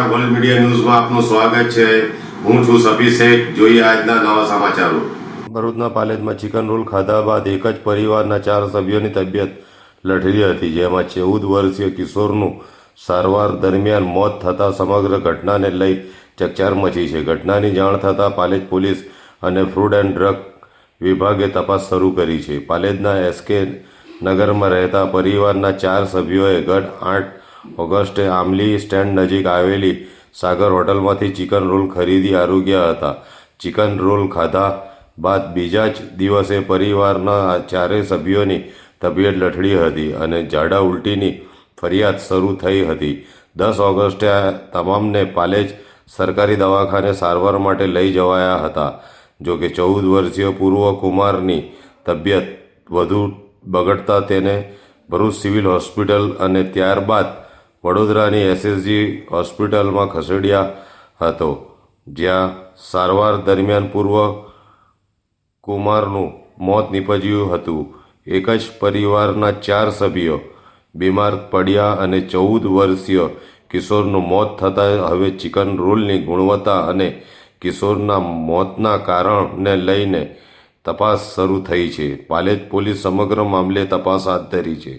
નમસ્કાર, world media ન્યૂઝમાં આપનું સ્વાગત છે। હું છું સફી શેખ। જોઈએ આજના નવા સમાચારો। ભરૂચના પાલેજમાં ચિકન રોલ ખાધા બાદ એક જ પરિવારના 4 સભ્યોની તબિયત લથડી હતી, જેમાં 14 વર્ષીય કિશોરનું સારવાર દરમિયાન મોત થતાં સમગ્ર ઘટનાને લઈ ચકચાર મચી છે। ઘટનાની જાણ થતાં પાલેજ પોલીસ અને ફૂડ એન્ડ ડ્રગ વિભાગે તપાસ શરૂ કરી છે। પાલેજના એસકે નગરમાં રહેતા પરિવારના 4 સભ્યોએ ગત 8 ઓગસ્ટે આમલી સ્ટેન્ડ નજીક આવેલી સાગર હોટલમાંથી ચિકન રોલ ખરીદી આરોગ્યા હતા। ચિકન રોલ ખાધા બાદ બીજા જ દિવસે પરિવારના 4 સભ્યોની તબિયત લથડી હતી અને ઝાડા ઉલટીની ફરિયાદ શરૂ થઈ હતી। 10 ઓગસ્ટે આ તમામને પાલેજ સરકારી દવાખાને સારવાર માટે લઈ જવાયા હતા। જોકે 14 વર્ષીય પૂર્વ કુમારની તબિયત વધુ બગડતા તેને ભરૂચ સિવિલ હોસ્પિટલ અને ત્યારબાદ વડોદરાની એસએસજી હોસ્પિટલમાં ખસેડ્યા હતો, જ્યાં સારવાર દરમિયાન પૂર્વ કુમારનું મોત નીપજ્યું હતું। એક જ પરિવારના 4 સભ્યો બીમાર પડ્યા અને 14 વર્ષીય કિશોરનું મોત થતાં હવે ચિકન રોલની ગુણવત્તા અને કિશોરના મોતના કારણને લઈને તપાસ શરૂ થઈ છે। પાલેજ પોલીસ સમગ્ર મામલે તપાસ હાથ ધરી છે,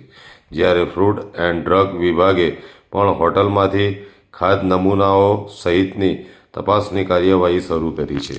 જ્યારે ફૂડ એન્ડ ડ્રગ વિભાગે પણ હોટલમાંથી ખાદ્ય નમૂનાઓ સહિતની તપાસની કાર્યવાહી શરૂ કરી છે।